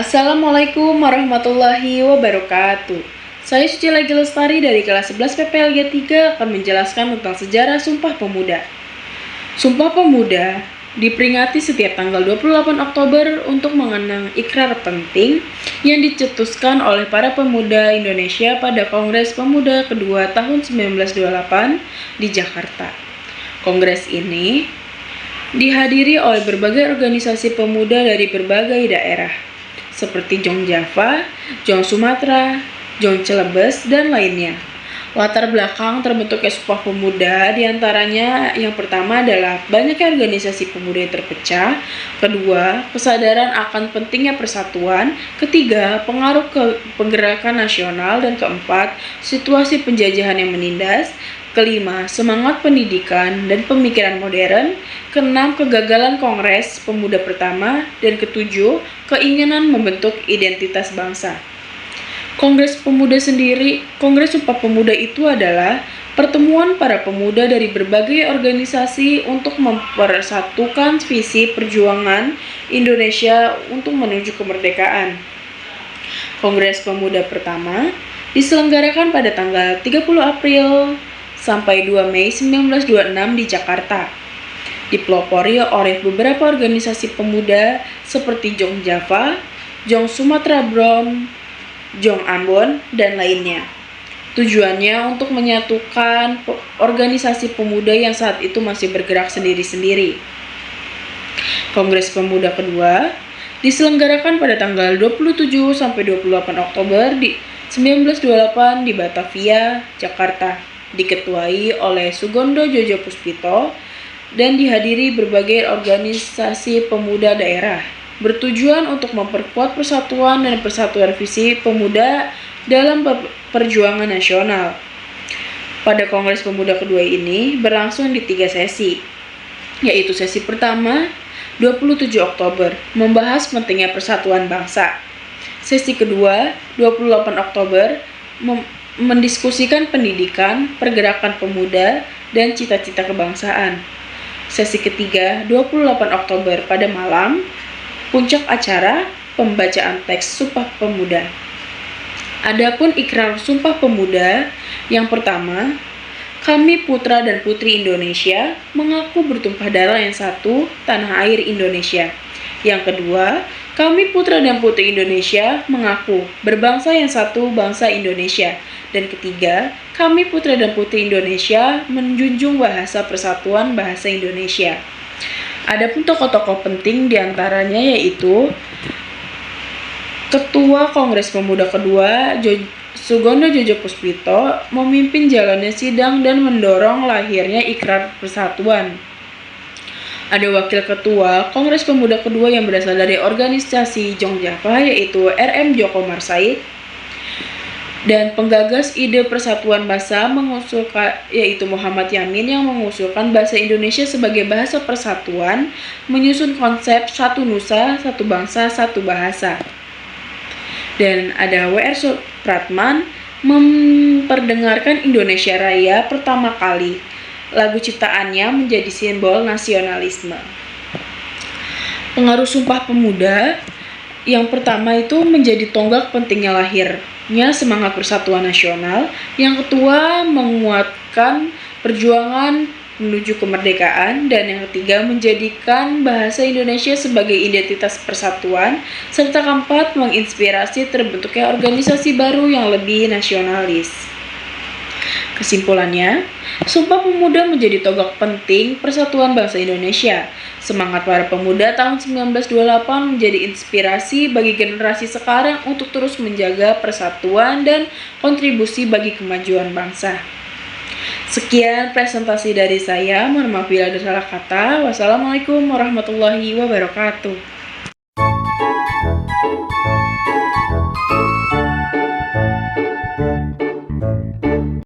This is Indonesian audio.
Assalamualaikum warahmatullahi wabarakatuh. Saya Suci Lagi Lestari dari kelas 11 PPLG 3 akan menjelaskan tentang sejarah Sumpah Pemuda. Sumpah Pemuda diperingati setiap tanggal 28 Oktober untuk mengenang ikrar penting yang dicetuskan oleh para pemuda Indonesia pada Kongres Pemuda kedua tahun 1928 di Jakarta. Kongres ini dihadiri oleh berbagai organisasi pemuda dari berbagai daerah, seperti Jong Java, Jong Sumatera, Jong Celebes, dan lainnya. Latar belakang terbentuknya Sumpah Pemuda diantaranya yang pertama adalah banyaknya organisasi pemuda yang terpecah, kedua, kesadaran akan pentingnya persatuan, ketiga, pengaruh ke penggerakan nasional, dan keempat, situasi penjajahan yang menindas, kelima, semangat pendidikan dan pemikiran modern, keenam, kegagalan Kongres Pemuda pertama, dan ketujuh, keinginan membentuk identitas bangsa. Kongres Sumpah Pemuda itu adalah pertemuan para pemuda dari berbagai organisasi untuk mempersatukan visi perjuangan Indonesia untuk menuju kemerdekaan. Kongres Pemuda pertama diselenggarakan pada tanggal 30 April sampai 2 Mei 1926 di Jakarta. Dipelopori oleh beberapa organisasi pemuda seperti Jong Java, Jong Sumatera Brown, Jong Ambon, dan lainnya. Tujuannya untuk menyatukan organisasi pemuda yang saat itu masih bergerak sendiri-sendiri. Kongres Pemuda kedua diselenggarakan pada tanggal 27 sampai 28 Oktober di 1928 di Batavia, Jakarta, diketuai oleh Sugondo Jojo Puspito dan dihadiri berbagai organisasi pemuda daerah, bertujuan untuk memperkuat persatuan dan persatuan visi pemuda dalam perjuangan nasional. Pada Kongres Pemuda kedua ini berlangsung di 3 sesi, yaitu sesi pertama 27 Oktober membahas pentingnya persatuan bangsa. Sesi kedua 28 Oktober mendiskusikan pendidikan, pergerakan pemuda, dan cita-cita kebangsaan. Sesi ketiga 28 Oktober pada malam, puncak acara pembacaan teks Sumpah Pemuda. Adapun ikrar Sumpah Pemuda yang pertama, kami putra dan putri Indonesia mengaku bertumpah darah yang satu, tanah air Indonesia. Yang kedua, kami putra dan putri Indonesia mengaku berbangsa yang satu, bangsa Indonesia. Dan ketiga, kami putra dan putri Indonesia menjunjung bahasa persatuan bahasa Indonesia. Adapun tokoh-tokoh penting diantaranya yaitu Ketua Kongres Pemuda kedua Sugondo Jojo Puspito memimpin jalannya sidang dan mendorong lahirnya ikrar persatuan. Ada Wakil Ketua Kongres Pemuda kedua yang berasal dari organisasi Jong Java yaitu RM Djoko Marsaid, dan penggagas ide persatuan bahasa yaitu Muhammad Yamin yang mengusulkan bahasa Indonesia sebagai bahasa persatuan, menyusun konsep satu nusa, satu bangsa, satu bahasa. Dan ada WR Supratman memperdengarkan Indonesia Raya pertama kali. Lagu ciptaannya menjadi simbol nasionalisme. Pengaruh Sumpah Pemuda yang pertama itu menjadi tonggak pentingnya lahirnya semangat persatuan nasional. Yang kedua menguatkan perjuangan menuju kemerdekaan, dan yang ketiga menjadikan bahasa Indonesia sebagai identitas persatuan, serta keempat menginspirasi terbentuknya organisasi baru yang lebih nasionalis. Kesimpulannya, Sumpah Pemuda menjadi tonggak penting persatuan bangsa Indonesia. Semangat para pemuda tahun 1928 menjadi inspirasi bagi generasi sekarang untuk terus menjaga persatuan dan kontribusi bagi kemajuan bangsa. Sekian presentasi dari saya. Mohon maaf bila ada salah kata. Wassalamualaikum warahmatullahi wabarakatuh.